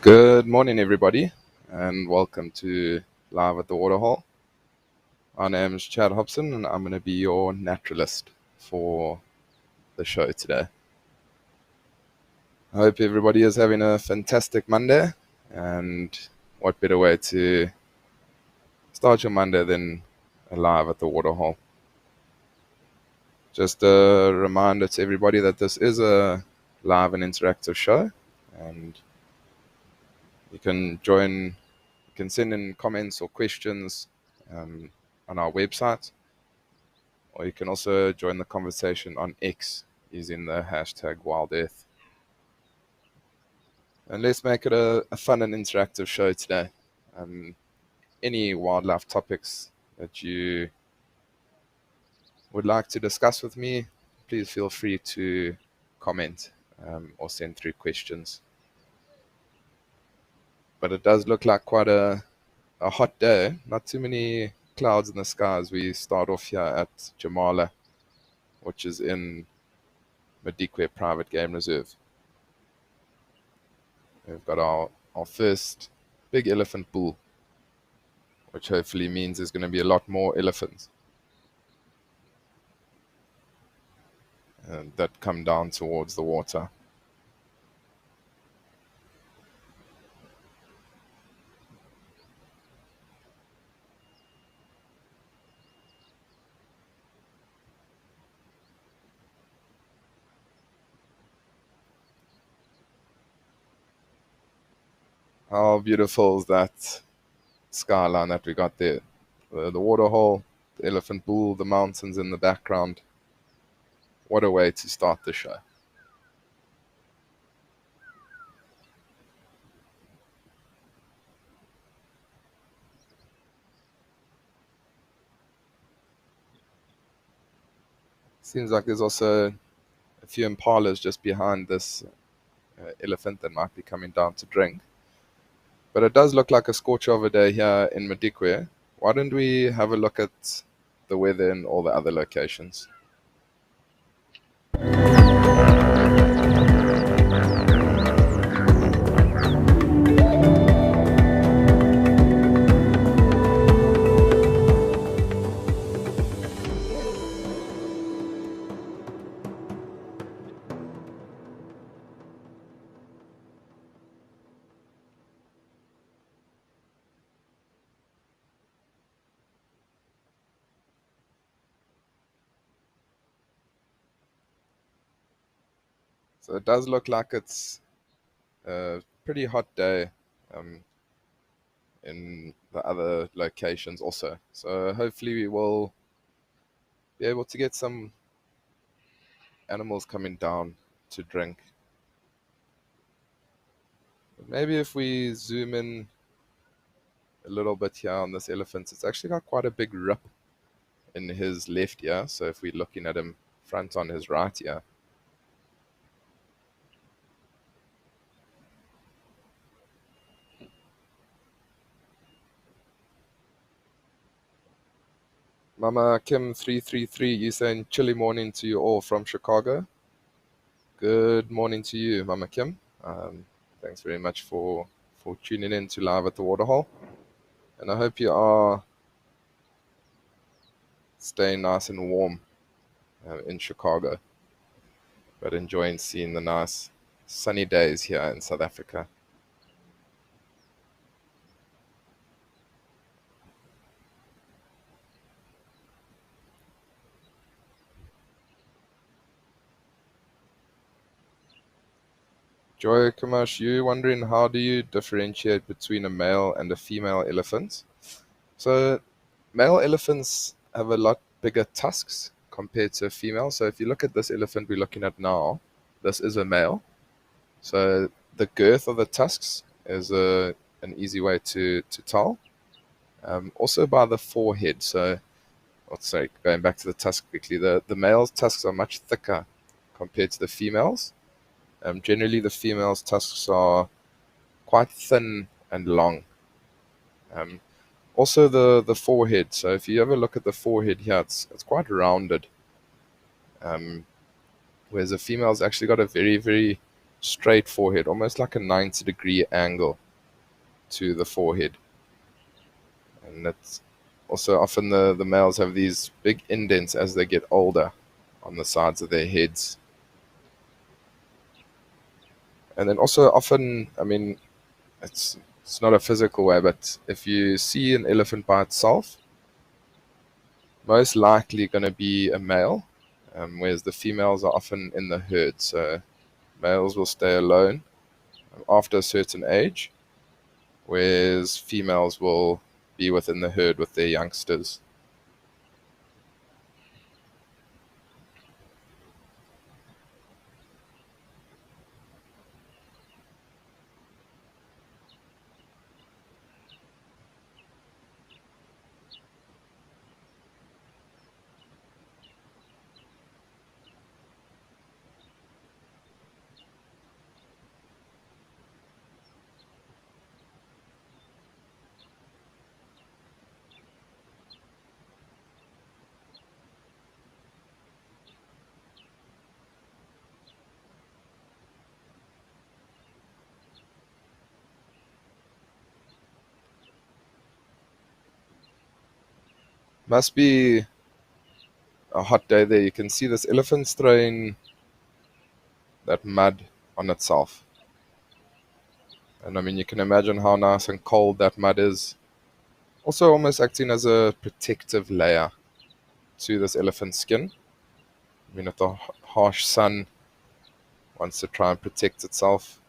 Good morning, everybody, and welcome to Live at the Waterhole. My name is Chad Hobson, and I'm going to be your naturalist for the show today. I hope everybody is having a fantastic Monday, and what better way to start your Monday than Live at the Waterhole? Just a reminder to everybody that this is a live and interactive show, and you can join, you can send in comments or questions on our website. Or you can also join the conversation on X using the hashtag WildEarth. And let's make it a fun and interactive show today. Any wildlife topics that you would like to discuss with me, please feel free to comment or send through questions. But it does look like quite a hot day. Not too many clouds in the sky as we start off here at Jamala, which is in Madikwe Private Game Reserve. We've got our first big elephant bull, which hopefully means there's going to be a lot more elephants that come down towards the water. How beautiful is that skyline that we got there? The waterhole, the elephant bull, the mountains in the background. What a way to start the show. Seems like there's also a few impalas just behind this elephant that might be coming down to drink. But it does look like a scorcher of a day here in Madikwe. Why don't we have a look at the weather in all the other locations? So it does look like it's a pretty hot day um, in the other locations also. So hopefully we will be able to get some animals coming down to drink. Maybe if we zoom in a little bit here on this elephant, it's actually got quite a big rip in his left ear. So if we're looking at him front on his right ear, Mama Kim 333, you saying chilly morning to you all from Chicago. Good morning to you, Mama Kim. Thanks very much for tuning in to Live at the Waterhole. And I hope you are staying nice and warm in Chicago, but enjoying seeing the nice sunny days here in South Africa. Joy Kamash, you wondering how do you differentiate between a male and a female elephant? So male elephants have a lot bigger tusks compared to a female. So if you look at this elephant we're looking at now, this is a male. So the girth of the tusks is an easy way to tell. Also by the forehead. So, sorry, going back to the tusk quickly, the male's tusks are much thicker compared to the females. Generally, the female's tusks are quite thin and long. Also, the forehead. So if you ever look at the forehead here, it's quite rounded. Whereas a female's actually got a very, very straight forehead, almost like a 90-degree angle to the forehead. And that's also often the males have these big indents as they get older on the sides of their heads. And then also often, I mean, it's not a physical way, but if you see an elephant by itself, most likely going to be a male, whereas the females are often in the herd. So males will stay alone after a certain age, whereas females will be within the herd with their youngsters. Must be a hot day there. You can see this elephant's throwing that mud on itself. And I mean, you can imagine how nice and cold that mud is. Also almost acting as a protective layer to this elephant's skin. I mean, if the harsh sun wants to try and protect itself.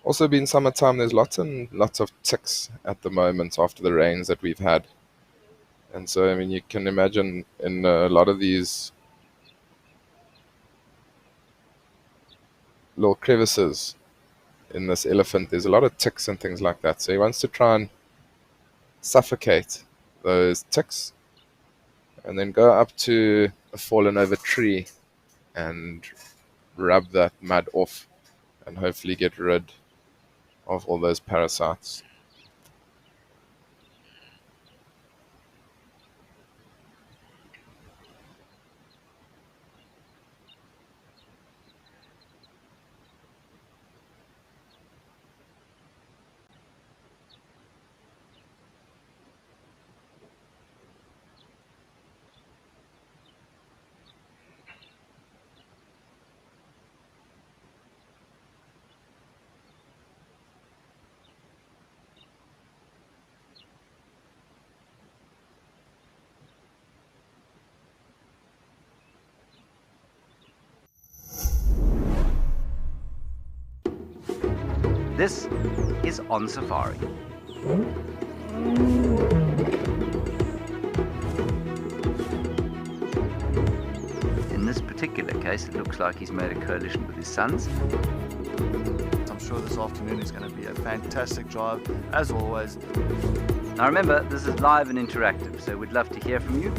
Also being summertime, there's lots and lots of ticks at the moment after the rains that we've had. And so, I mean, you can imagine in a lot of these little crevices in this elephant, there's a lot of ticks and things like that. So he wants to try and suffocate those ticks and then go up to a fallen over tree and rub that mud off and hopefully get rid of all those parasites. This is On Safari. In this particular case, it looks like he's made a coalition with his sons. I'm sure this afternoon is going to be a fantastic drive, as always. Now remember, this is live and interactive, so we'd love to hear from you.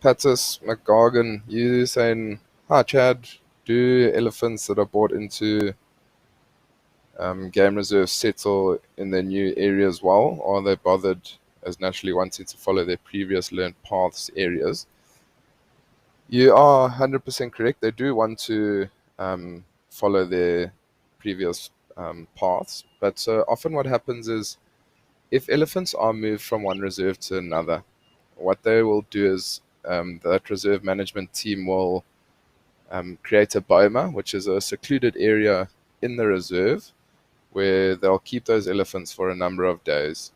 Patis McGargan, you saying, hi Chad, do elephants that are brought into game reserves settle in their new areas well, or are they bothered as naturally wanting to follow their previous learned paths areas? You are 100% correct. They do want to follow their previous paths, but so often what happens is if elephants are moved from one reserve to another, what they will do is that reserve management team will create a boma, which is a secluded area in the reserve where they'll keep those elephants for a number of days.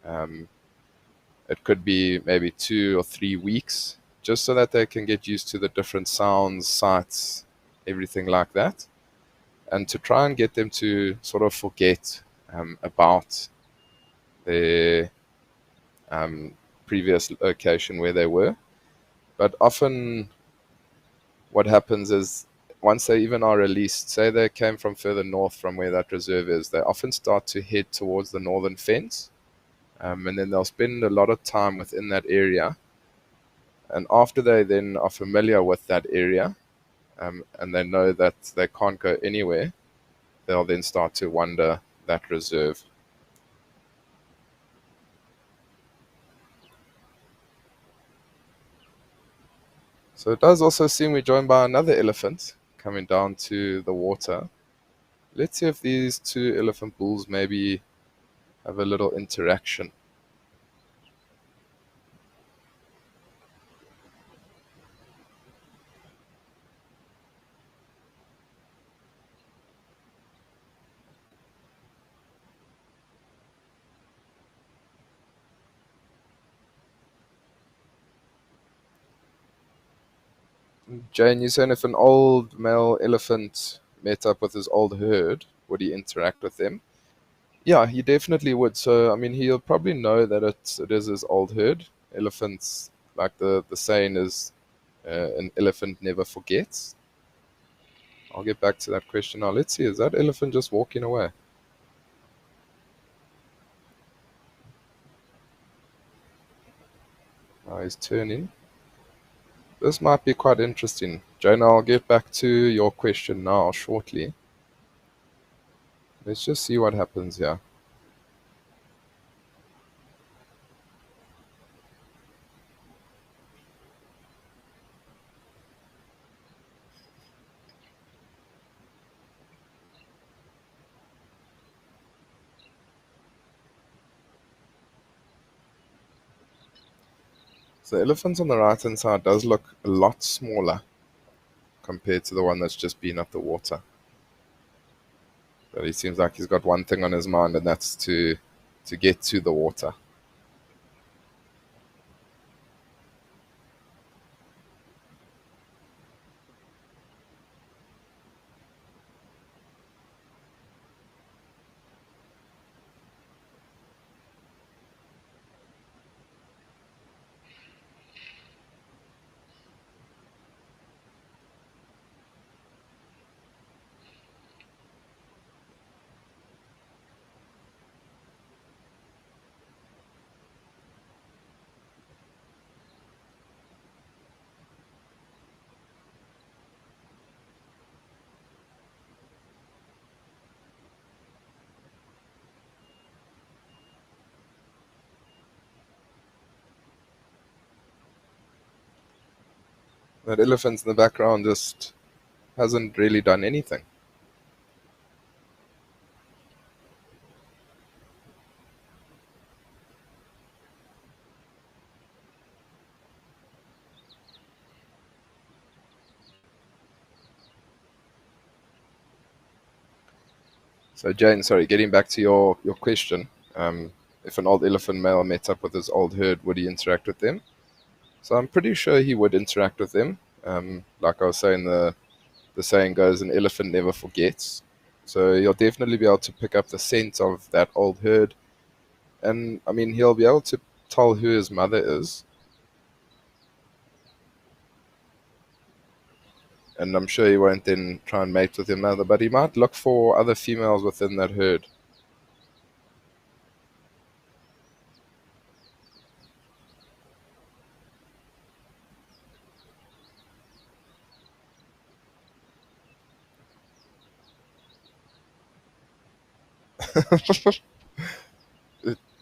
Um, it could be maybe 2 or 3 weeks, just so that they can get used to the different sounds, sights, everything like that, and to try and get them to sort of forget about their um, previous location where they were. But often, what happens is once they even are released, say they came from further north from where that reserve is, they often start to head towards the northern fence. And then they'll spend a lot of time within that area. And after they then are familiar with that area, and they know that they can't go anywhere, they'll then start to wander that reserve. So it does also seem we're joined by another elephant coming down to the water. Let's see if these two elephant bulls maybe have a little interaction. Jane, you're saying if an old male elephant met up with his old herd, would he interact with them? Yeah, he definitely would. So, I mean, he'll probably know that it is his old herd. Elephants, like the saying is, an elephant never forgets. I'll get back to that question now. Let's see, is that elephant just walking away? Now he's turning. This might be quite interesting. Jane, I'll get back to your question now shortly. Let's just see what happens here. So the elephant on the right hand side does look a lot smaller compared to the one that's just been at the water. But he seems like he's got one thing on his mind, and that's to get to the water. That elephant in the background just hasn't really done anything. So Jane, sorry, getting back to your question, if an old elephant male met up with his old herd, would he interact with them? So I'm pretty sure he would interact with them. Like I was saying, the saying goes, an elephant never forgets. So he'll definitely be able to pick up the scent of that old herd. And I mean, he'll be able to tell who his mother is. And I'm sure he won't then try and mate with your mother, but he might look for other females within that herd.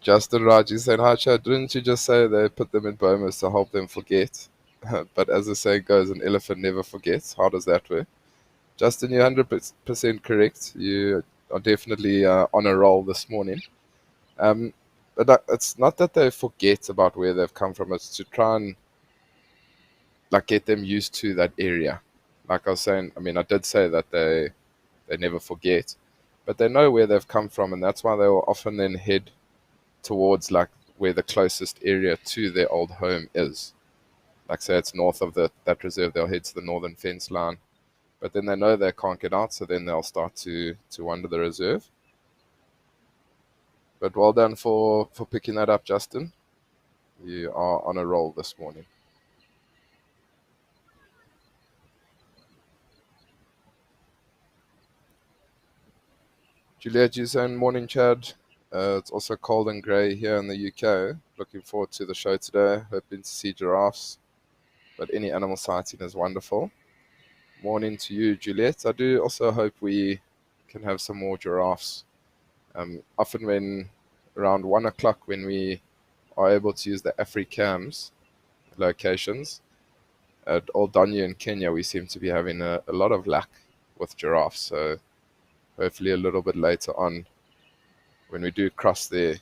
Justin Raji saying, hi, Chad, didn't you just say they put them in bomas to help them forget? But as the saying goes, an elephant never forgets. How does that work? Justin, you're 100% correct. You are definitely on a roll this morning. But it's not that they forget about where they've come from. It's to try and like get them used to that area. Like I was saying, I mean, I did say that they never forget, but they know where they've come from, and that's why they will often then head towards like where the closest area to their old home is. Like say it's north of that reserve, they'll head to the northern fence line, but then they know they can't get out, so then they'll start to wander the reserve. But well done for picking that up, Justin. You are on a roll this morning. Juliet, you saying morning, Chad. It's also cold and grey here in the UK. Looking forward to the show today. Hoping to see giraffes, but any animal sighting is wonderful. Morning to you, Juliet. I do also hope we can have some more giraffes. Often when around 1 o'clock, when we are able to use the AfriCams locations at Old Donyu in Kenya, we seem to be having a lot of luck with giraffes. So hopefully a little bit later on, when we do cross there,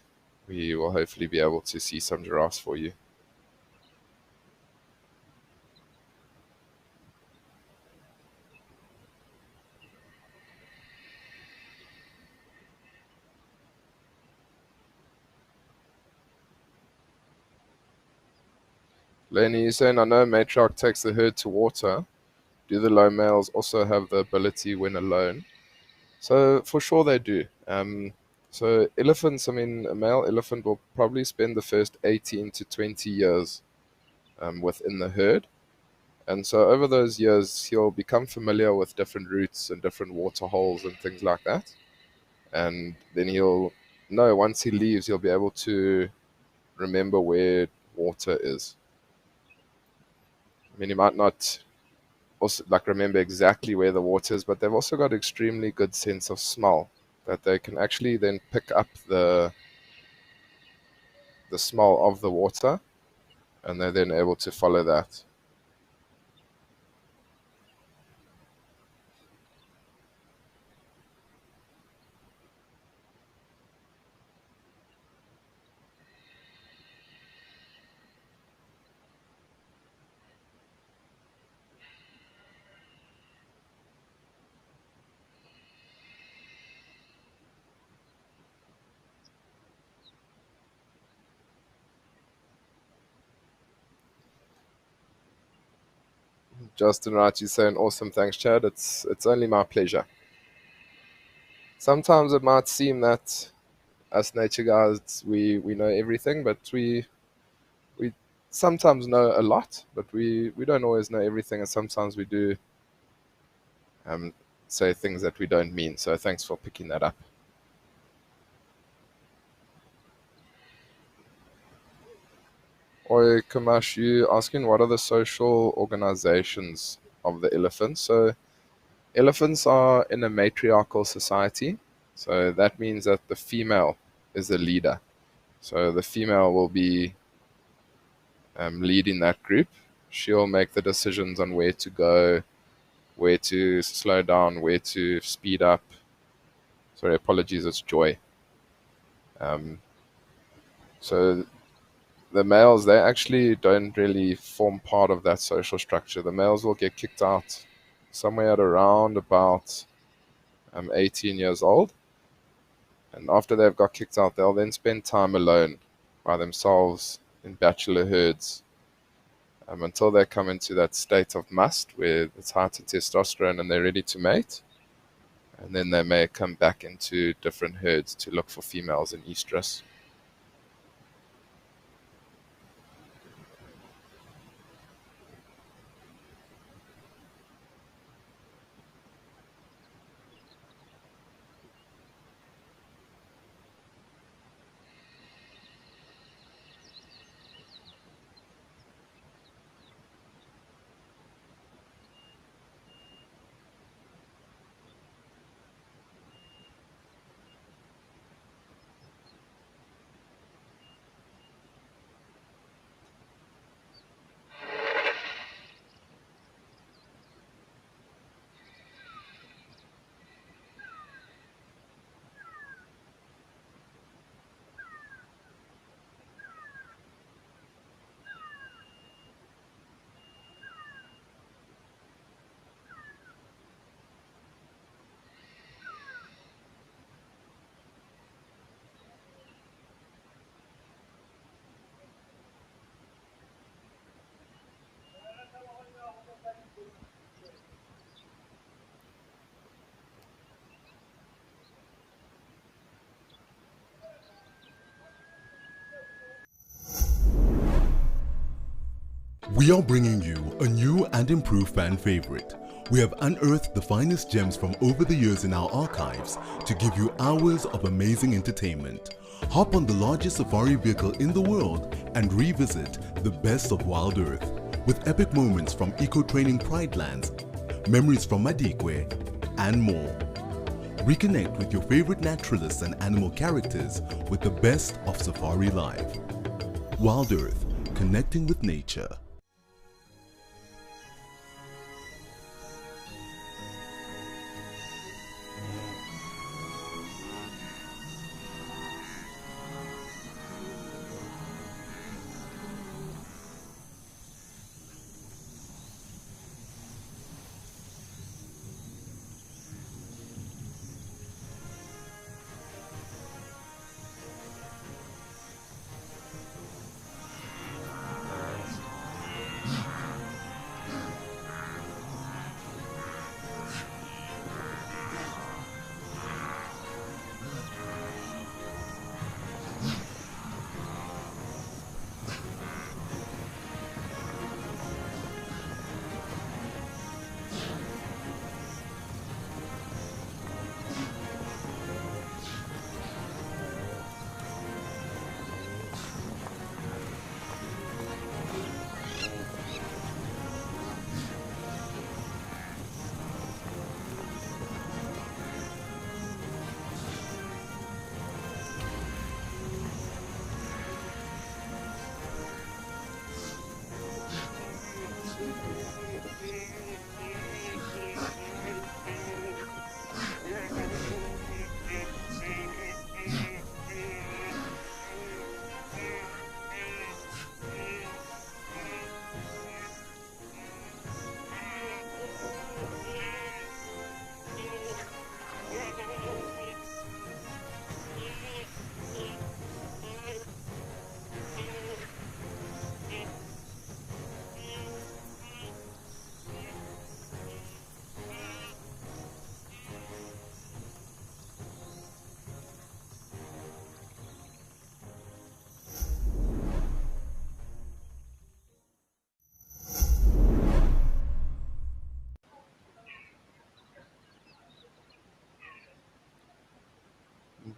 we will hopefully be able to see some giraffes for you. Lenny, you saying, I know matriarch takes the herd to water. Do the low males also have the ability when alone? So for sure they do. So elephants, I mean, a male elephant will probably spend the first 18 to 20 years within the herd. And so over those years, he'll become familiar with different routes and different water holes and things like that. And then he'll know once he leaves, he'll be able to remember where water is. I mean, he might not also like remember exactly where the water is, but they've also got extremely good sense of smell that they can actually then pick up the smell of the water, and they're then able to follow that. Justin Wright is saying, awesome, thanks, Chad. It's only my pleasure. Sometimes it might seem that us nature guys we know everything, but we sometimes know a lot, but we don't always know everything, and sometimes we do um, say things that we don't mean. So thanks for picking that up. Oi, Kamash, you asking what are the social organizations of the elephants? So elephants are in a matriarchal society. So that means that the female is the leader. So the female will be leading that group. She'll make the decisions on where to go, where to slow down, where to speed up. Sorry, apologies, it's Joy. Um, so the males, they actually don't really form part of that social structure. The males will get kicked out somewhere at around about 18 years old. And after they've got kicked out, they'll then spend time alone by themselves in bachelor herds until they come into that state of must where it's high to testosterone and they're ready to mate. And then they may come back into different herds to look for females in estrus. We are bringing you a new and improved fan favorite. We have unearthed the finest gems from over the years in our archives to give you hours of amazing entertainment. Hop on the largest safari vehicle in the world and revisit the best of Wild Earth with epic moments from eco-training Pride Lands, memories from Madikwe, and more. Reconnect with your favorite naturalists and animal characters with the best of Safari Live. Wild Earth, connecting with nature.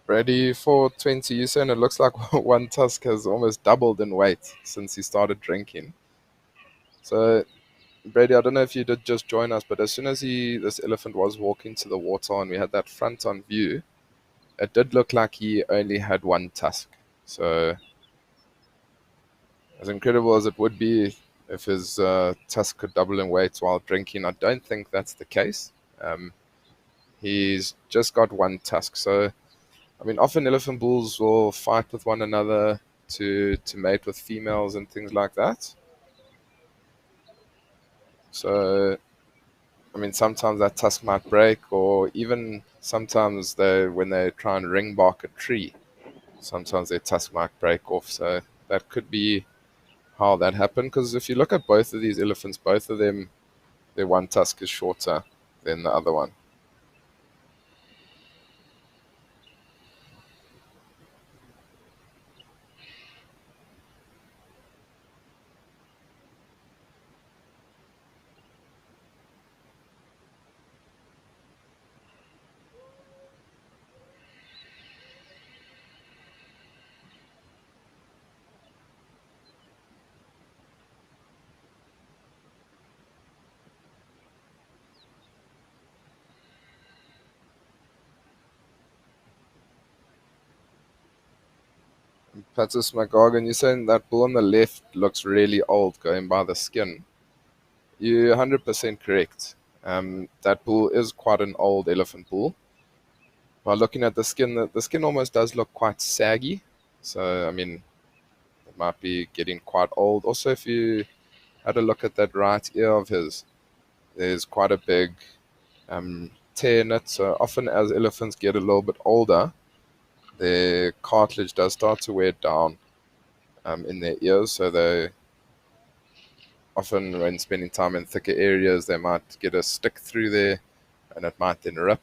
Brady, for 20, you saying it looks like one tusk has almost doubled in weight since he started drinking. So, Brady, I don't know if you did just join us, but as soon as this elephant was walking to the water and we had that front on view, it did look like he only had one tusk. So, as incredible as it would be if his tusk could double in weight while drinking, I don't think that's the case. He's just got one tusk. So, I mean, often elephant bulls will fight with one another to mate with females and things like that. So, I mean, sometimes that tusk might break, or even sometimes when they try and ring bark a tree, sometimes their tusk might break off. So that could be how that happened. Because if you look at both of these elephants, both of them, their one tusk is shorter than the other one. Patus McGargan, you're saying that bull on the left looks really old going by the skin. You're 100% correct. That bull is quite an old elephant bull. By looking at the skin, the skin almost does look quite saggy. So, I mean, it might be getting quite old. Also, if you had a look at that right ear of his, there's quite a big tear in it. So, often as elephants get a little bit older, their cartilage does start to wear down in their ears. So, they often, when spending time in thicker areas, they might get a stick through there and it might then rip.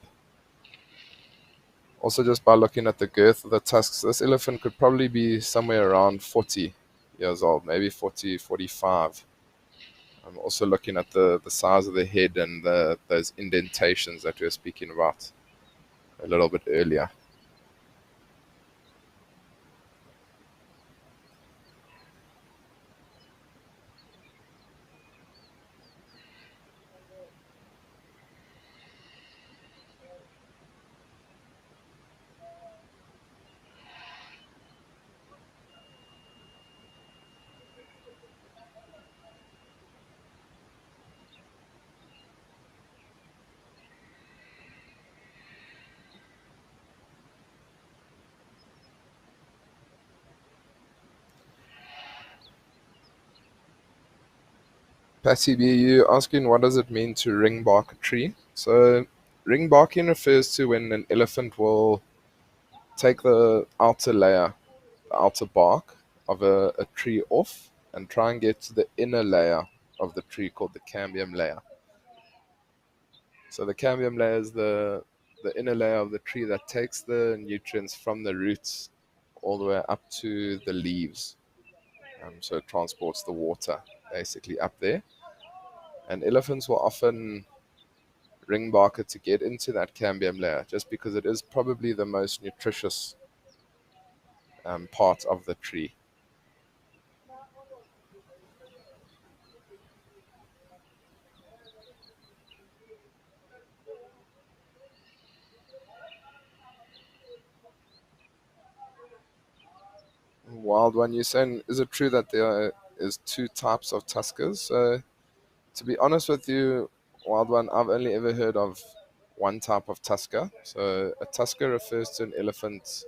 Also, just by looking at the girth of the tusks, this elephant could probably be somewhere around 40 years old, maybe 40, 45. I'm also looking at the size of the head and those indentations that we were speaking about a little bit earlier. Patty B, you asking what does it mean to ring bark a tree? So, ring barking refers to when an elephant will take the outer layer, the outer bark of a tree off and try and get to the inner layer of the tree called the cambium layer. So, the cambium layer is the inner layer of the tree that takes the nutrients from the roots all the way up to the leaves. So, it transports the water basically up there. And elephants will often ring barker to get into that cambium layer just because it is probably the most nutritious part of the tree. Wild one, you're saying, is it true that there is two types of tuskers? To be honest with you, Wild one, I've only ever heard of one type of tusker. So a tusker refers to an elephant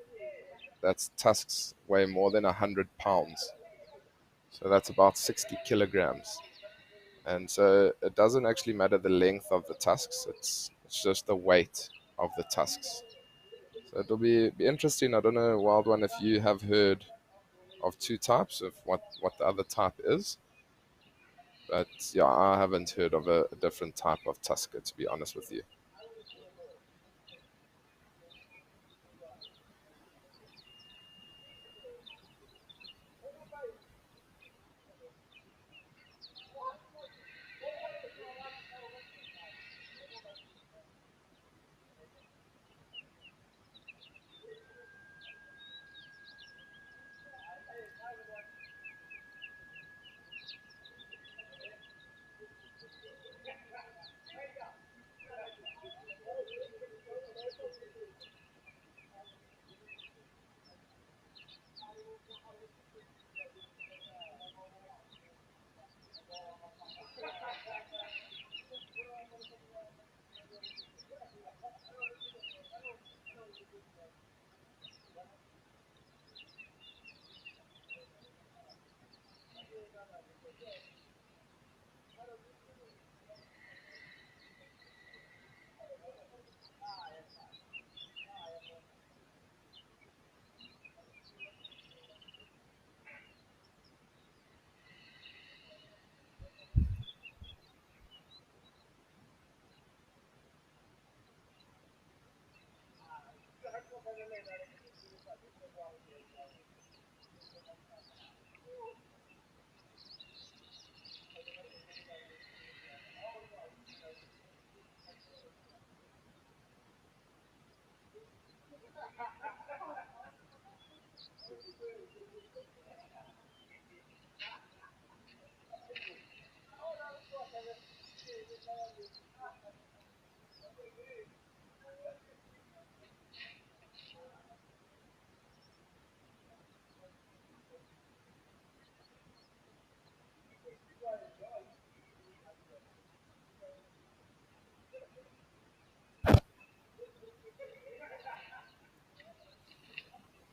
that's tusks weigh more than 100 pounds. So that's about 60 kilograms. And so it doesn't actually matter the length of the tusks, it's just the weight of the tusks. So it'll be interesting. I don't know, Wild One, if you have heard of two types of what the other type is. But yeah, I haven't heard of a different type of tusker, to be honest with you.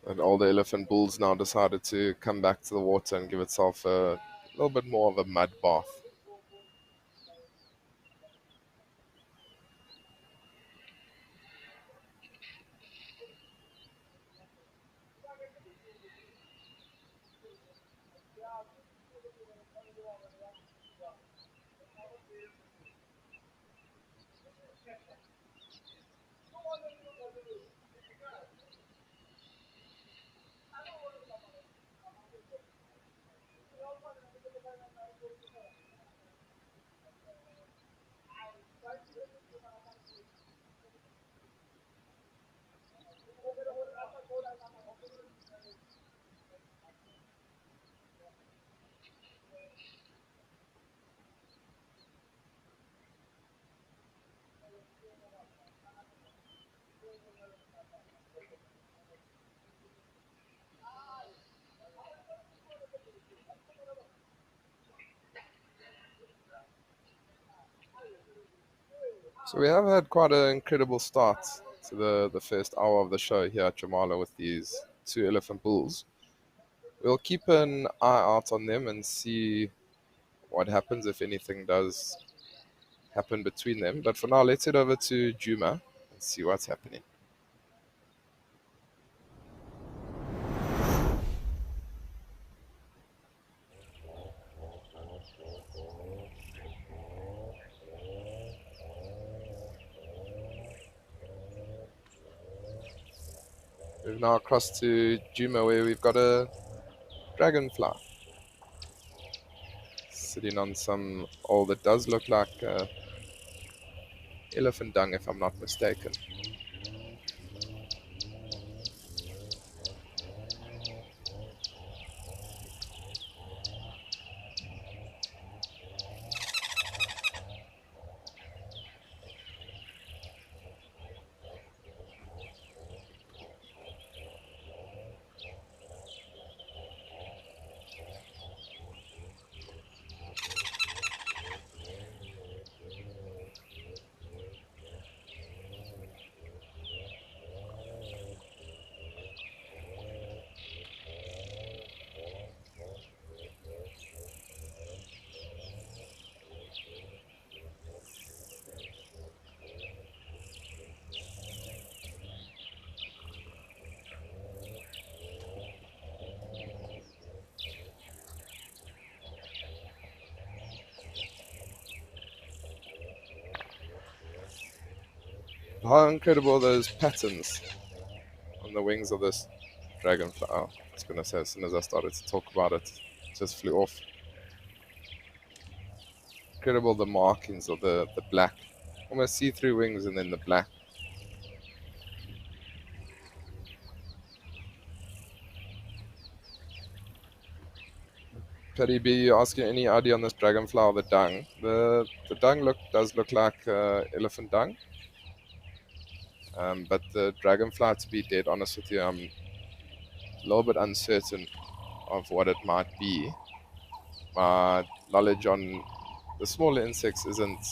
And all the elephant bulls now decided to come back to the water and give itself a little bit more of a mud bath. So we have had quite an incredible start to the first hour of the show here at Jamala with these two elephant bulls. We'll keep an eye out on them and see what happens if anything does happen between them. But for now, let's head over to Juma and see what's happening. We've now crossed to Juma where we've got a dragonfly sitting on some oil that does look like elephant dung, if I'm not mistaken. How incredible are those patterns on the wings of this dragonfly. Oh, I was going to say, as soon as I started to talk about it, it just flew off. Incredible the markings of the black. Almost see-through wings and then the black. Paddy B, you asking any idea on this dragonfly or the dung? The dung does look like elephant dung. But the dragonfly, to be dead honest with you, I'm a little bit uncertain of what it might be. My knowledge on the smaller insects isn't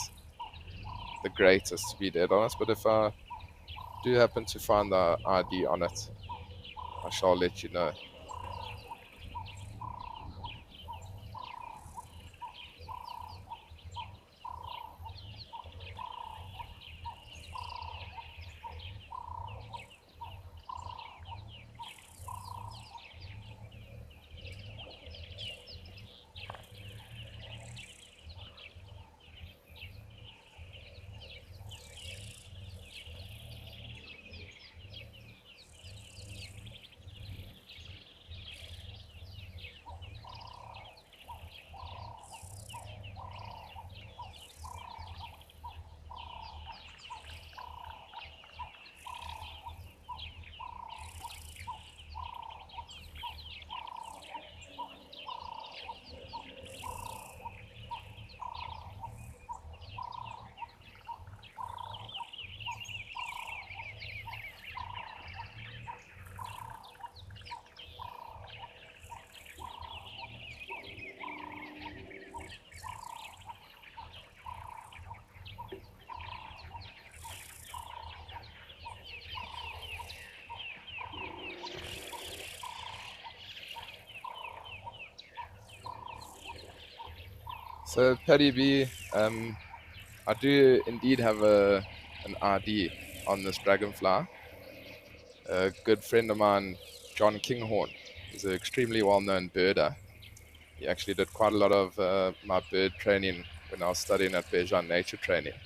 the greatest, to be dead honest, but if I do happen to find the ID on it, I shall let you know. So Paddy B, I do indeed have an ID on this dragonfly. A good friend of mine, John Kinghorn, is an extremely well-known birder. He actually did quite a lot of my bird training when I was studying at Bejan Nature Training.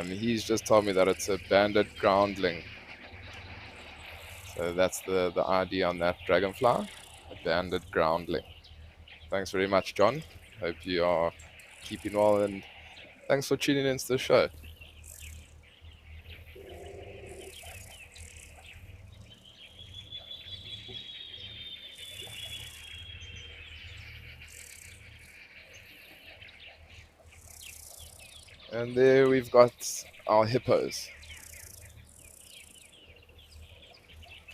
He's just told me that it's a banded groundling. So that's the ID on that dragonfly, a banded groundling. Thanks very much, John. Hope you are keeping well, and thanks for tuning into the show. And there we've got our hippos.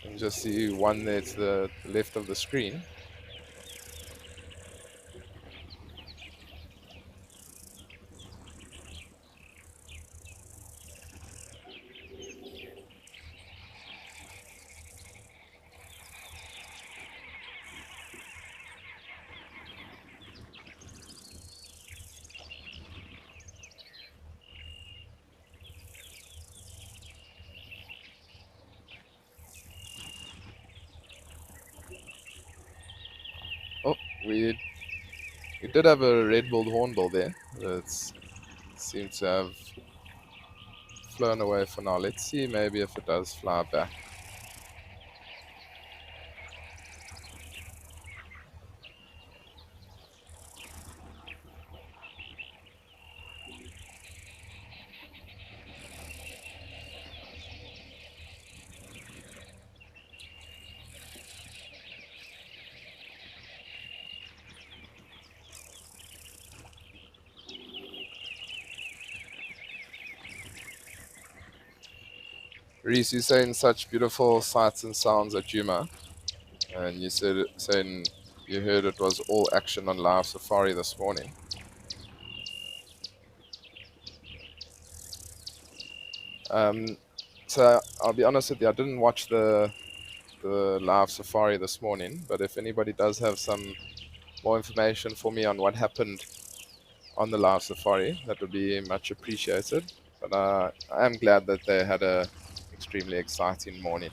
You can just see one there to the left of the screen. Oh, we did have a red-billed hornbill there. That seemed to have flown away for now. Let's see maybe if it does fly back. Reese, you're saying such beautiful sights and sounds at Juma, and you saying you heard it was all action on live safari this morning. So I'll be honest with you, I didn't watch the live safari this morning, but if anybody does have some more information for me on what happened on the live safari, that would be much appreciated. But I am glad that they had a extremely exciting morning.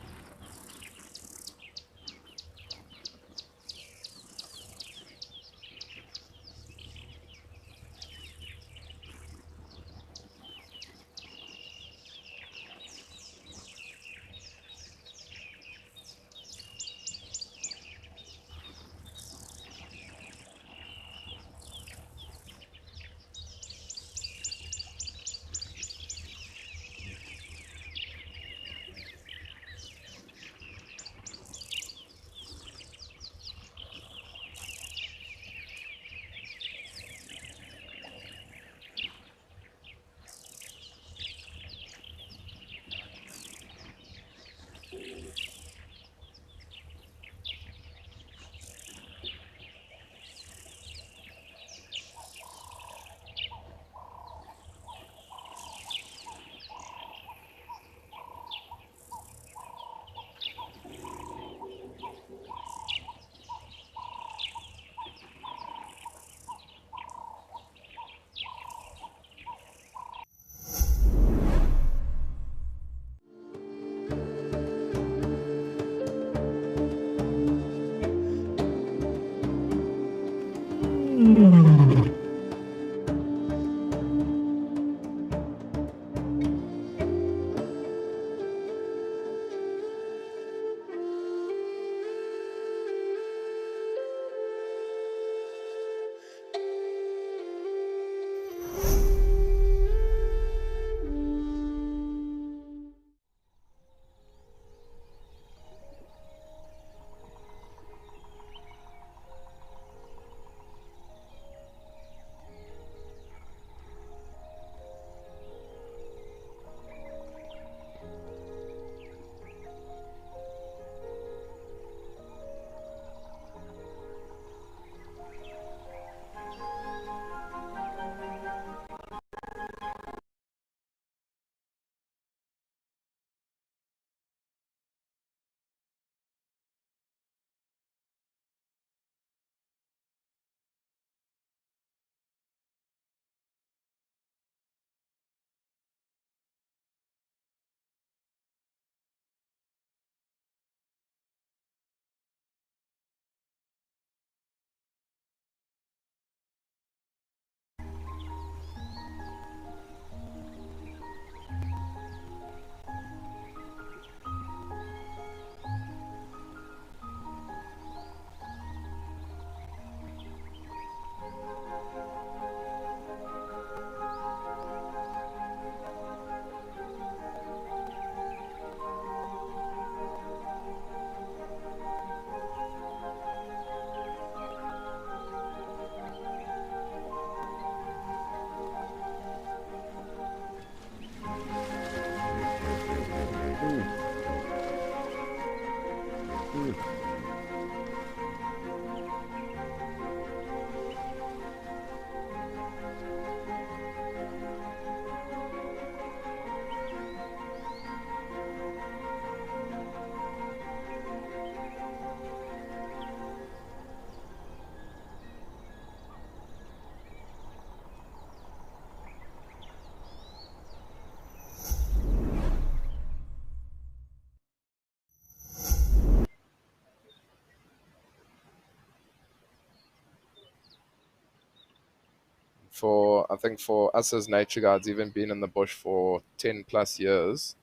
for I think for us as nature guides, even being in the bush for 10 plus years,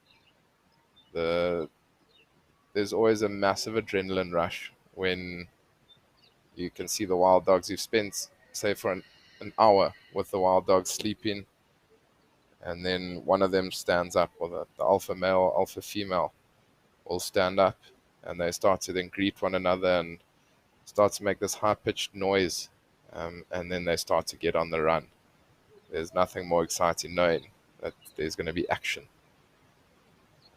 the there's always a massive adrenaline rush when you can see the wild dogs. You've spent, say, for an hour with the wild dogs sleeping, and then one of them stands up, or the alpha male, alpha female will stand up, and they start to then greet one another and start to make this high pitched noise, and then they start to get on the run. There's nothing more exciting knowing that there's going to be action.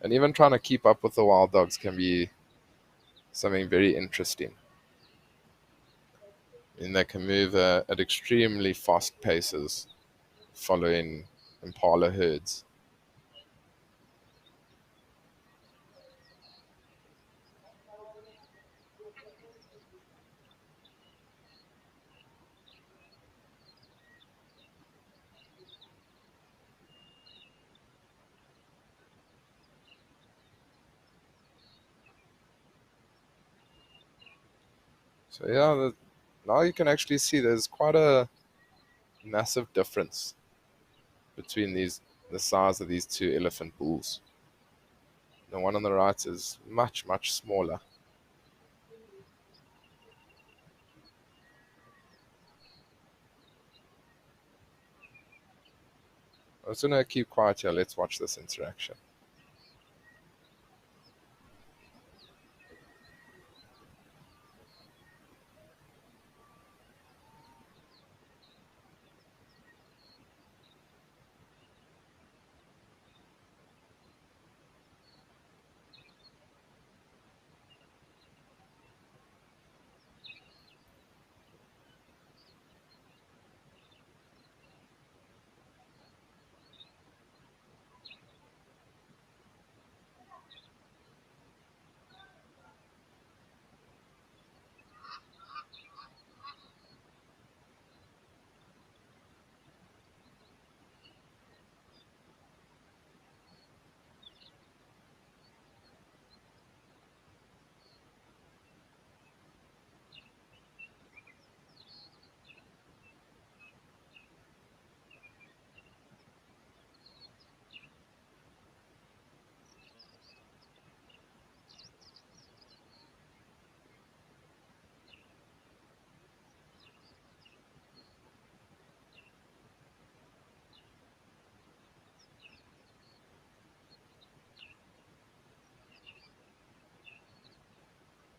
And even trying to keep up with the wild dogs can be something very interesting. And they can move at extremely fast paces following impala herds. So yeah, now you can actually see there's quite a massive difference between the size of these two elephant bulls. The one on the right is much, much smaller. I was going to keep quiet here. Let's watch this interaction.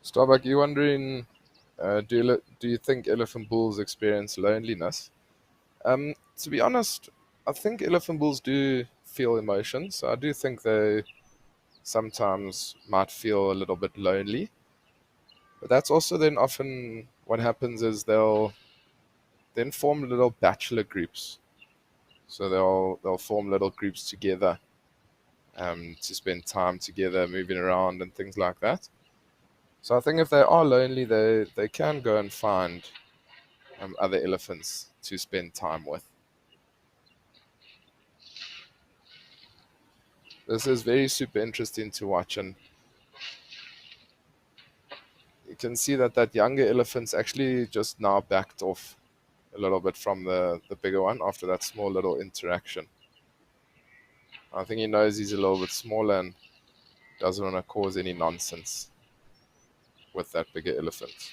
Starbuck, you wondering, do you think elephant bulls experience loneliness? To be honest, I think elephant bulls do feel emotions. I do think they sometimes might feel a little bit lonely. But that's also then often what happens is they'll then form little bachelor groups. So they'll form little groups together to spend time together, moving around and things like that. So I think if they are lonely, they can go and find other elephants to spend time with. This is very super interesting to watch, and you can see that that younger elephant's actually just now backed off a little bit from the bigger one after that small little interaction. I think he knows he's a little bit smaller and doesn't want to cause any nonsense with that bigger elephant.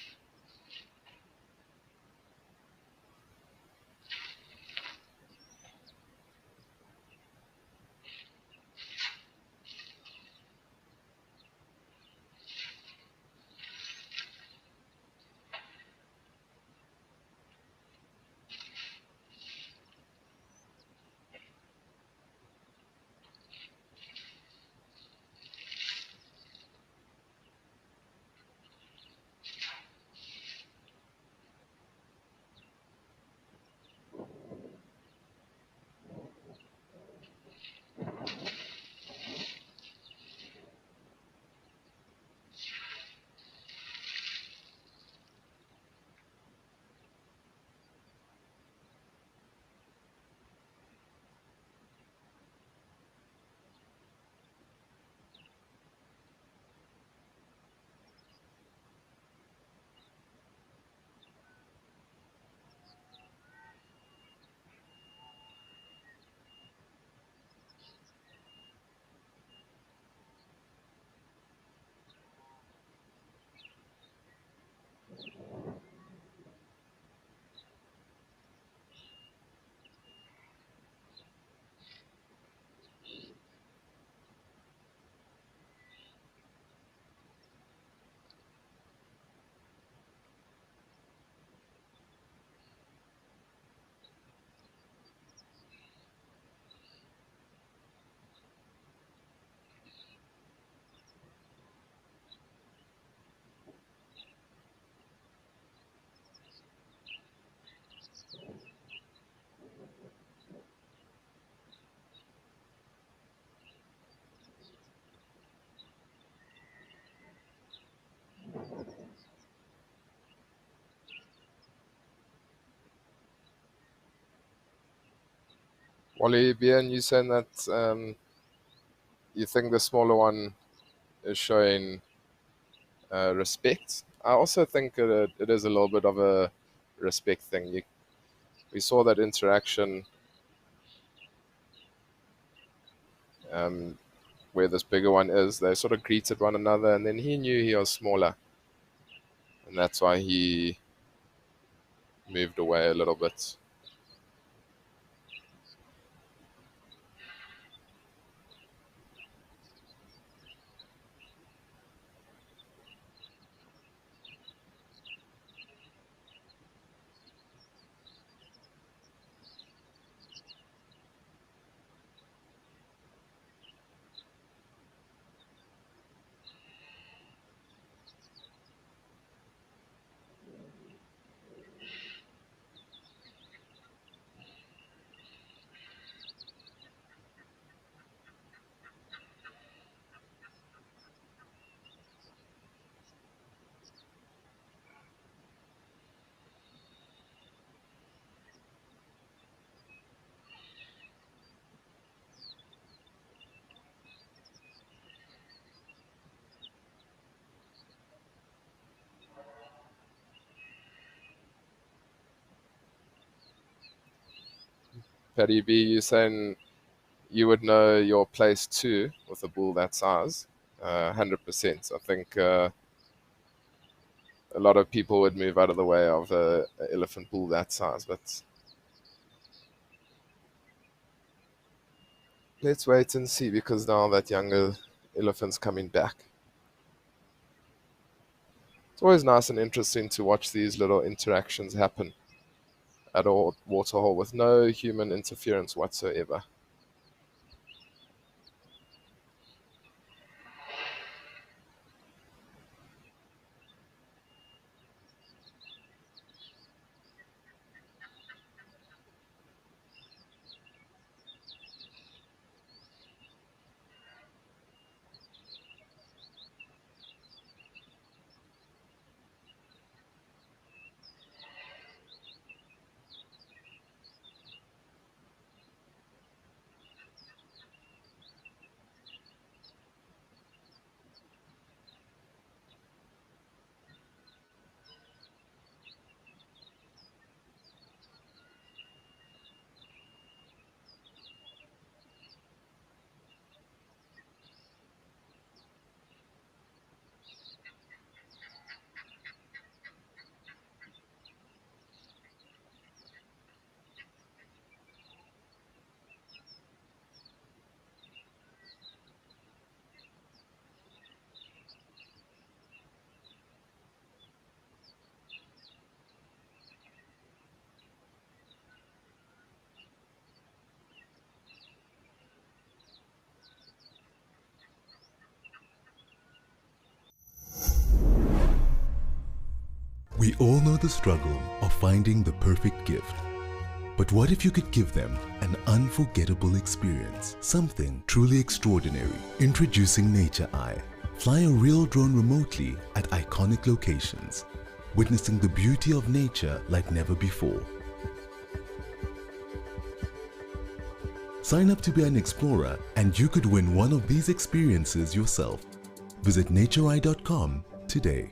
Ollie, Bien, you saying that you think the smaller one is showing respect? I also think it is a little bit of a respect thing. We saw that interaction um, where this bigger one is. They sort of greeted one another, and then he knew he was smaller, and that's why he moved away a little bit. Paddy B, you saying you would know your place too with a bull that size? 100%. I think a lot of people would move out of the way of a elephant bull that size, but let's wait and see, because now that younger elephant's coming back. It's always nice and interesting to watch these little interactions happen at a waterhole with no human interference whatsoever. We all know the struggle of finding the perfect gift. But what if you could give them an unforgettable experience? Something truly extraordinary. Introducing Nature Eye. Fly a real drone remotely at iconic locations, witnessing the beauty of nature like never before. Sign up to be an explorer and you could win one of these experiences yourself. Visit natureye.com today.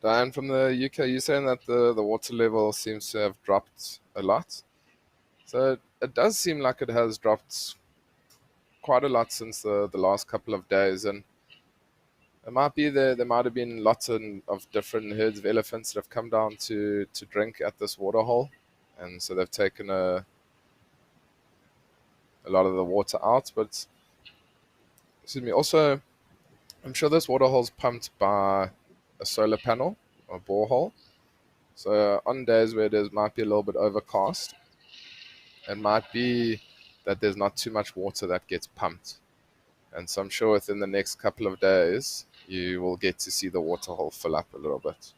Diane from the UK, you're saying that the water level seems to have dropped a lot. So it does seem like it has dropped quite a lot since the last couple of days, and it might be there might have been lots of different herds of elephants that have come down to drink at this water hole, and so they've taken a lot of the water out. But excuse me, also I'm sure this water hole's pumped by a solar panel or borehole. So on days where there might be a little bit overcast, it might be that there's not too much water that gets pumped. And so I'm sure within the next couple of days, you will get to see the water hole fill up a little bit.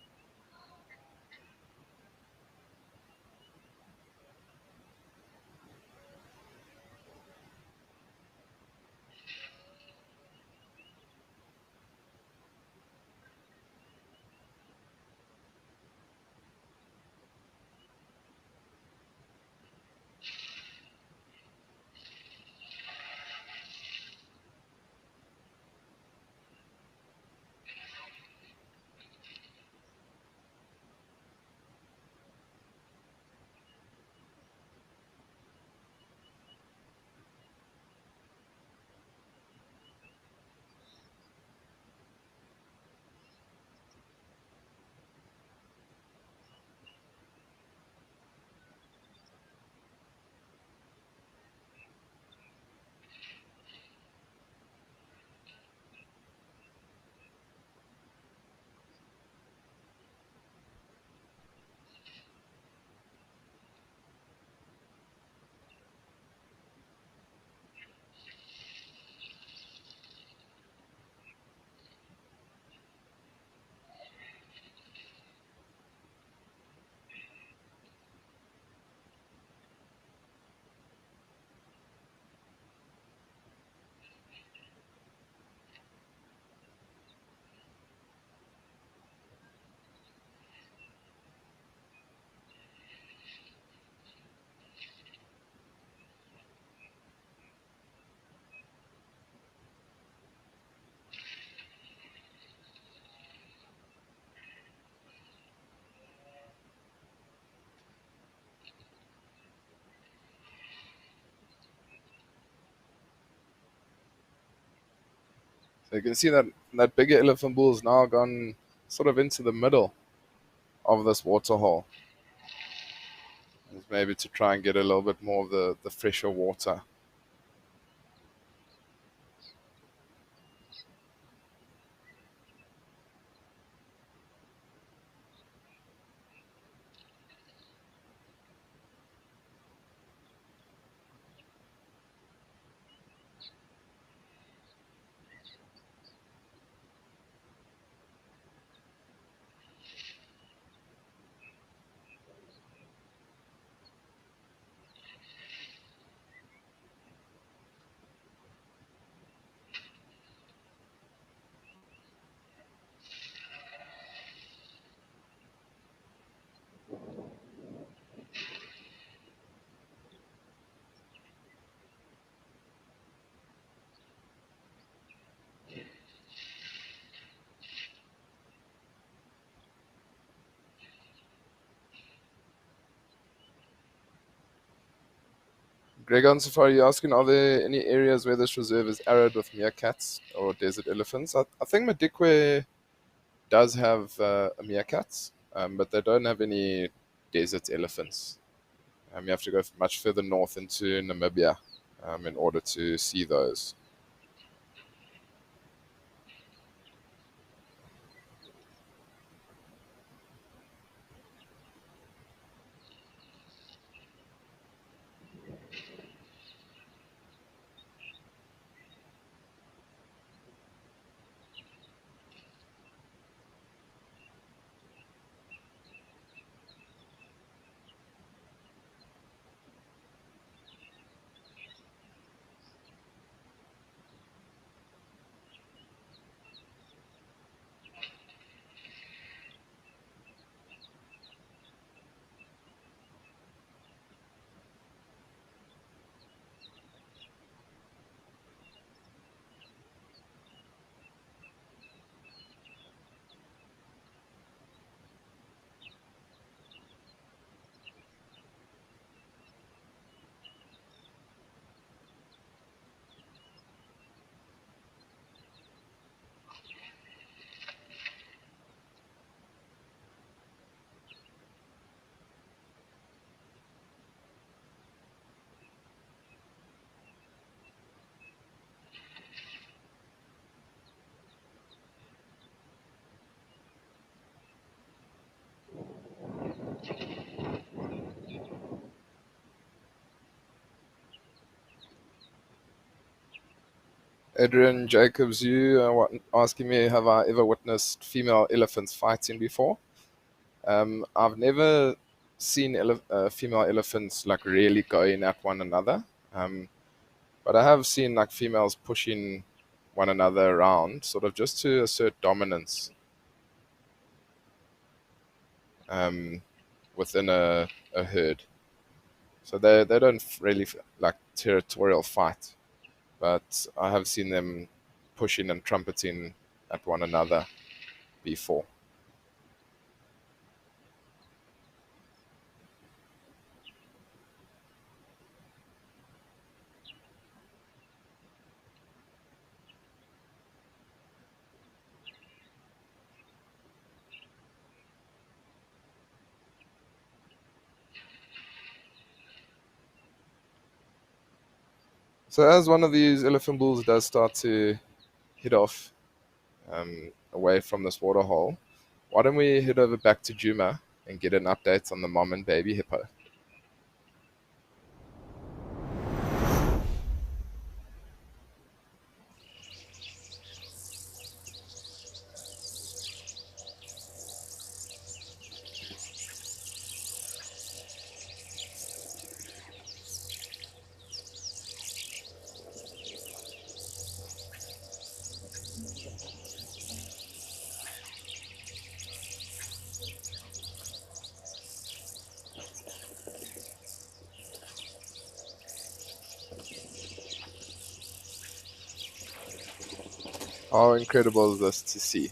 So you can see that bigger elephant bull is now gone sort of into the middle of this water hole. It's maybe to try and get a little bit more of the fresher water. Greg on Safari, you're asking, are there any areas where this reserve is arid with meerkats or desert elephants? I think Madikwe does have meerkats, but they don't have any desert elephants. You have to go much further north into Namibia in order to see those. Adrian Jacobs, you are asking me, have I ever witnessed female elephants fighting before? I've never seen female elephants like really going at one another, but I have seen like females pushing one another around, sort of just to assert dominance um, within a herd. So they don't really like territorial fight, but I have seen them pushing and trumpeting at one another before. So as one of these elephant bulls does start to head off away from this water hole, why don't we head over back to Juma and get an update on the mom and baby hippo? How incredible is this to see?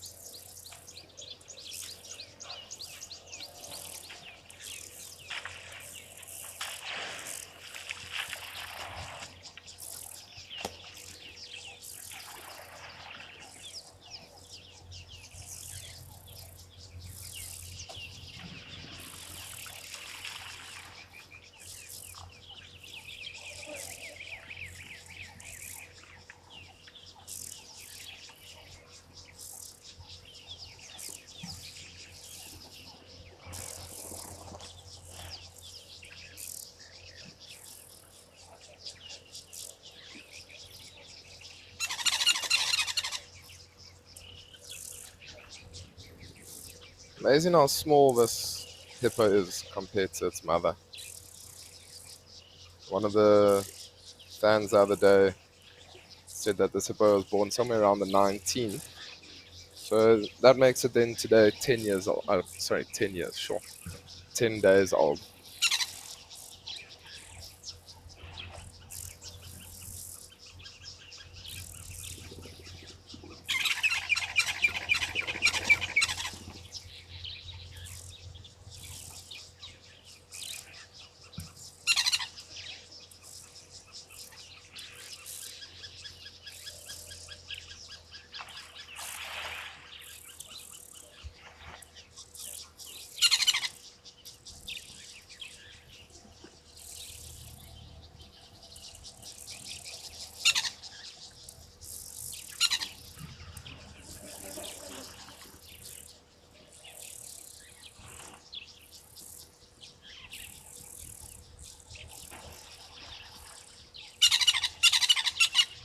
Amazing how small this hippo is compared to its mother. One of the fans the other day said that this hippo was born somewhere around the 19th. So that makes it then today 10 years old. Oh, sorry, 10 years, sure. 10 days old.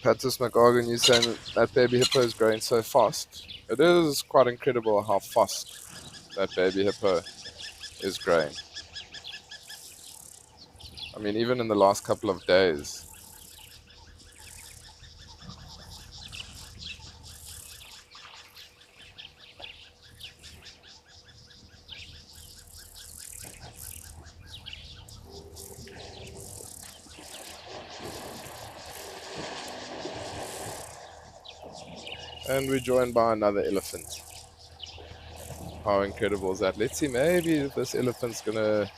Patus McGargan, you saying that baby hippo is growing so fast. It is quite incredible how fast that baby hippo is growing. I mean, even in the last couple of days. And we're joined by another elephant. How incredible is that? Let's see, maybe this elephant's gonna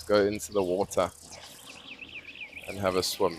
go into the water and have a swim.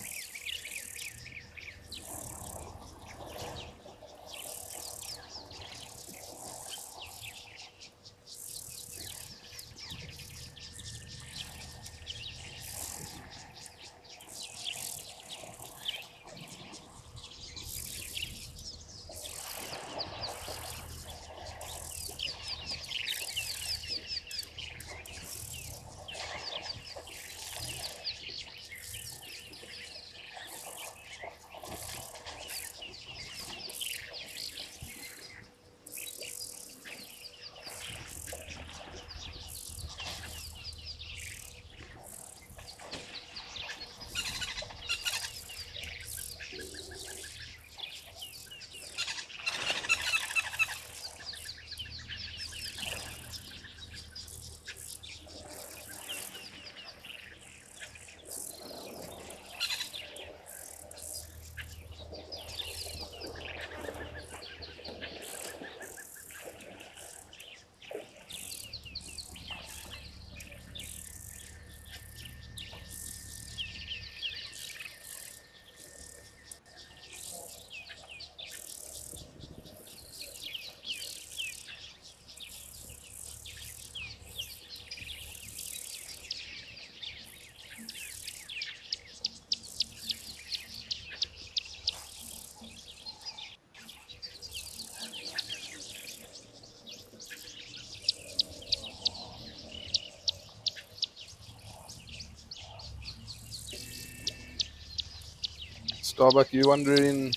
Starbuck, you wondering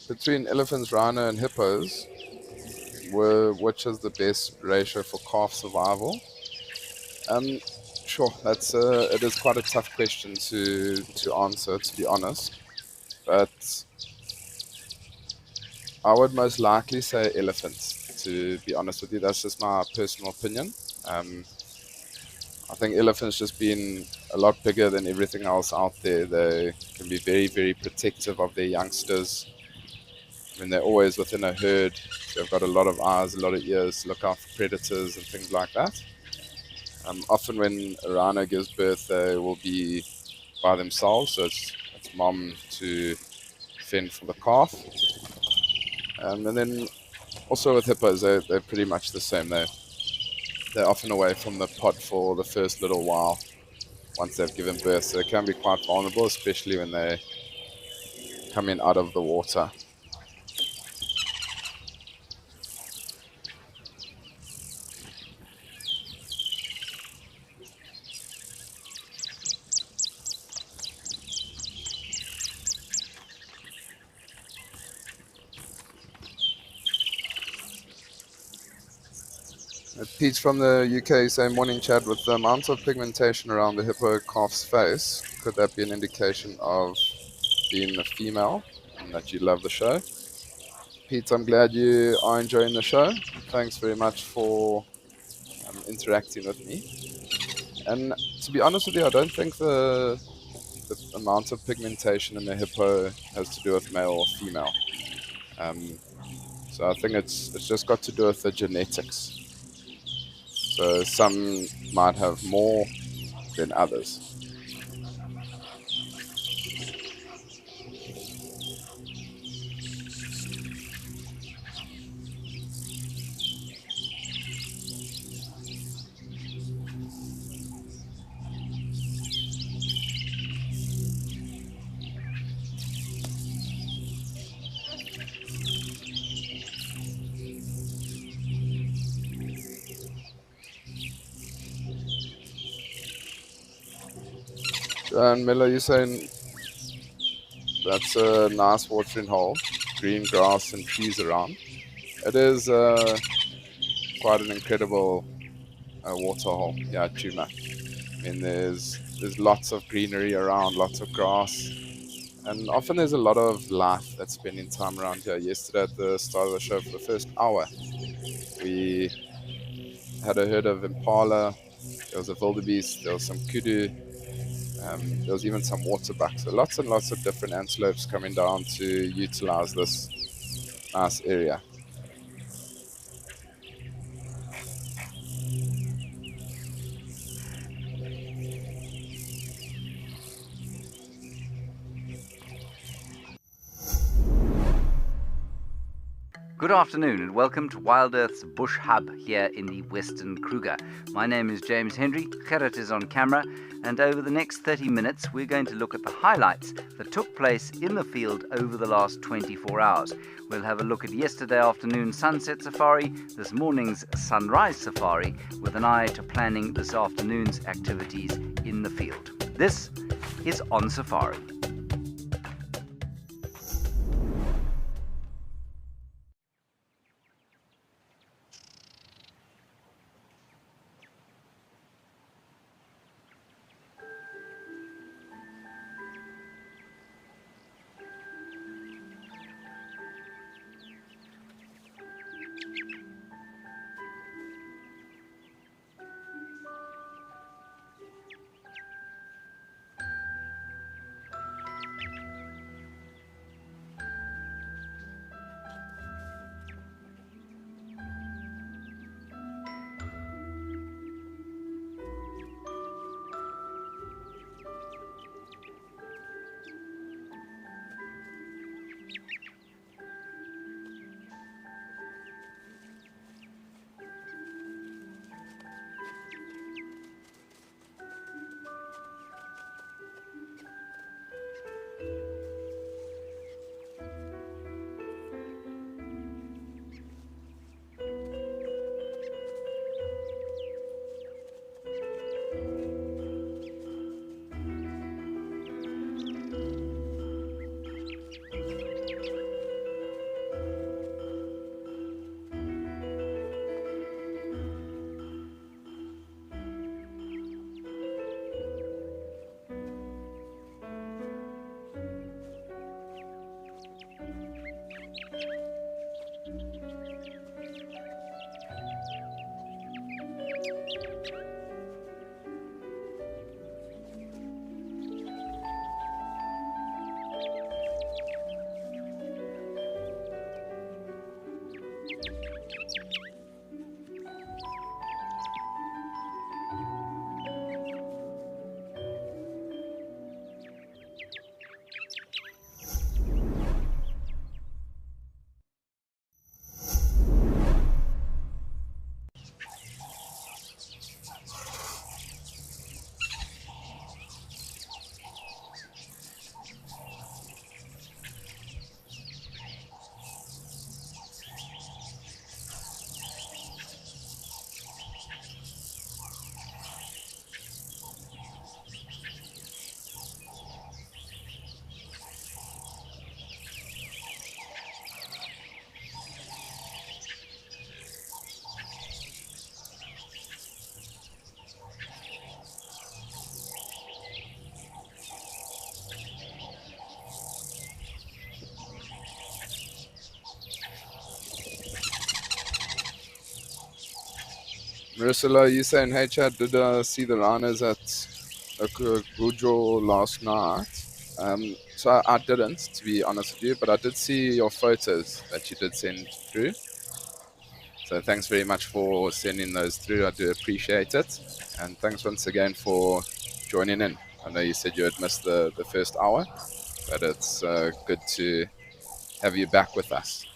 between elephants, rhino, and hippos, which is the best ratio for calf survival? Um, sure, it is quite a tough question to answer, to be honest. But I would most likely say elephants. To be honest with you, that's just my personal opinion. Um, I think elephants just being a lot bigger than everything else out there, they can be very, very protective of their youngsters. I mean, they're always within a herd. So they've got a lot of eyes, a lot of ears to look out for predators and things like that. Often when a rhino gives birth, they will be by themselves. So it's mom to fend for the calf. And then also with hippos, they're pretty much the same. They're often away from the pod for the first little while once they've given birth. So they can be quite vulnerable, especially when they come in out of the water. Pete from the UK saying, morning Chad, with the amount of pigmentation around the hippo calf's face, could that be an indication of being a female and that you love the show? Pete, I'm glad you are enjoying the show. Thanks very much for interacting with me. And to be honest with you, I don't think the amount of pigmentation in the hippo has to do with male or female. Um, so I think it's just got to do with the genetics. So some might have more than others. And Miller, you're saying that's a nice watering hole, green grass and trees around. It is quite an incredible water hole, yeah, Chuma. I mean, there's lots of greenery around, lots of grass, and often there's a lot of life that's spending time around here. Yesterday at the start of the show, for the first hour, we had a herd of impala. There was a wildebeest. There was some kudu. There was even some water bucks. So lots and lots of different antelopes coming down to utilize this nice area. Good afternoon and welcome to WildEarth's Bush Hub here in the Western Kruger. My name is James Henry, Gerrit is on camera, and over the next 30 minutes we're going to look at the highlights that took place in the field over the last 24 hours. We'll have a look at yesterday afternoon's sunset safari, this morning's sunrise safari, with an eye to planning this afternoon's activities in the field. This is On Safari. Maricela, you saying, hey Chad, did see the Rhinos at Gujo last night? So I didn't, to be honest with you, but I did see your photos that you did send through. So thanks very much for sending those through. I do appreciate it. And thanks once again for joining in. I know you said you had missed the first hour, but it's good to have you back with us.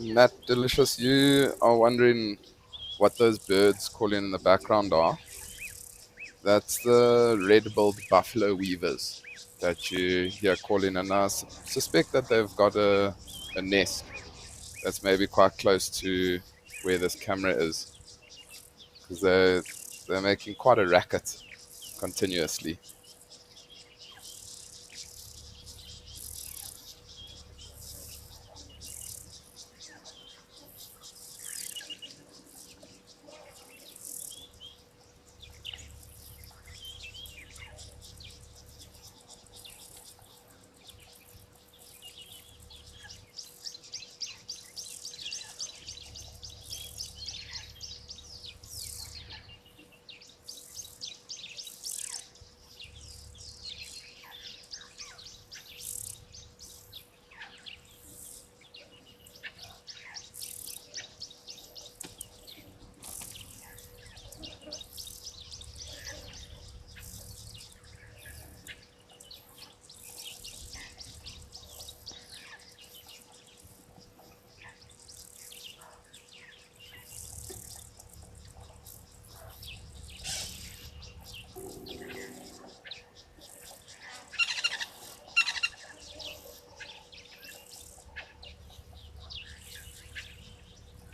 Matt Delicious, you are wondering what those birds calling in the background are. That's the red-billed buffalo weavers that you hear calling, and I suspect that they've got a nest that's maybe quite close to where this camera is, because they're making quite a racket continuously.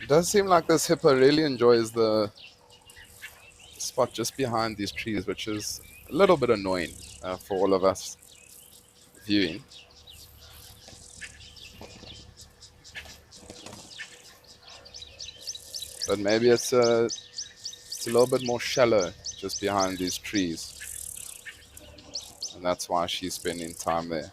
It does seem like this hippo really enjoys the spot just behind these trees, which is a little bit annoying for all of us viewing. But maybe it's a little bit more shallow just behind these trees, and that's why she's spending time there.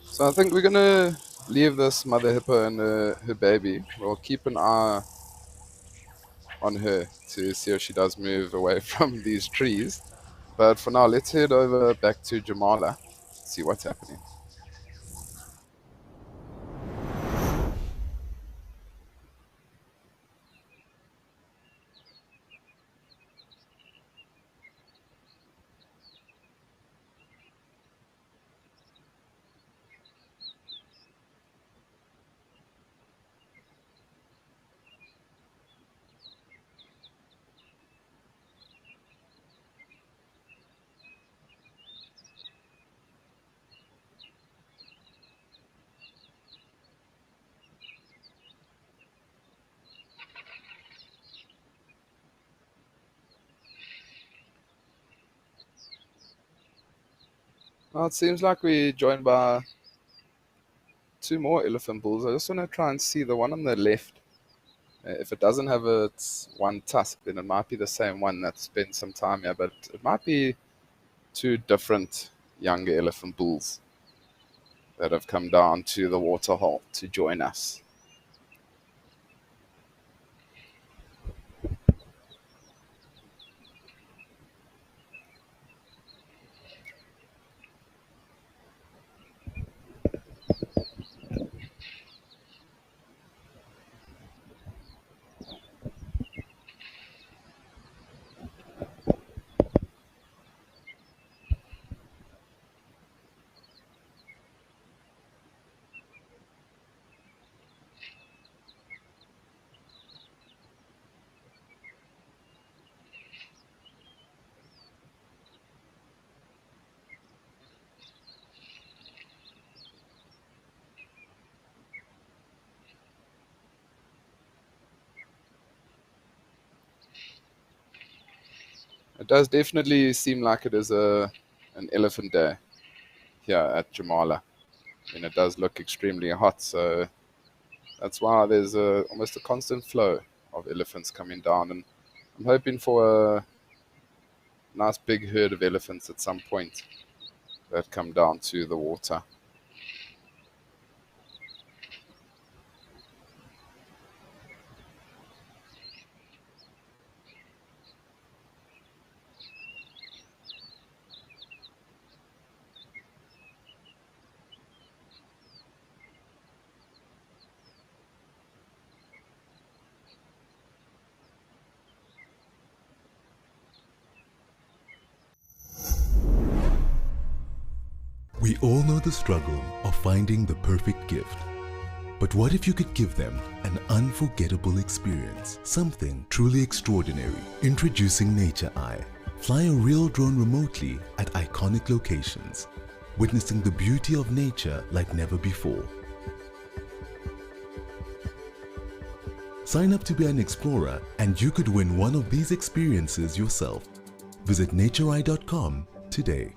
So I think we're gonna leave this mother hippo and her baby. We'll keep an eye on her to see if she does move away from these trees. But for now, let's head over back to Jamala, see what's happening. Well, it seems like we're joined by two more elephant bulls. I just want to try and see the one on the left. If it doesn't have its one tusk, then it might be the same one that spent some time here, but it might be two different younger elephant bulls that have come down to the waterhole to join us. It does definitely seem like it is an elephant day here at Jamala, and it does look extremely hot. So that's why there's almost a constant flow of elephants coming down, and I'm hoping for a nice big herd of elephants at some point that come down to the water. We all know the struggle of finding the perfect gift. But what if you could give them an unforgettable experience? Something truly extraordinary. Introducing Nature Eye. Fly a real drone remotely at iconic locations, witnessing the beauty of nature like never before. Sign up to be an explorer and you could win one of these experiences yourself. Visit natureeye.com today.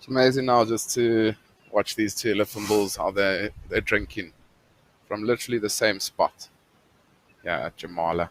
It's amazing now just to watch these two elephant bulls how they're drinking from literally the same spot. Yeah, at Jamala.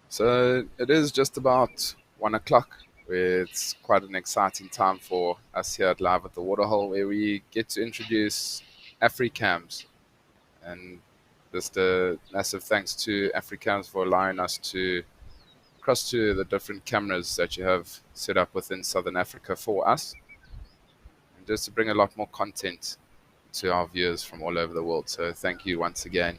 So it is just about 1 o'clock. It's quite an exciting time for us here at Live at the Waterhole, where we get to introduce AfriCams. And just a massive thanks to AfriCams for allowing us to cross to the different cameras that you have set up within Southern Africa for us, and just to bring a lot more content to our viewers from all over the world. So thank you once again.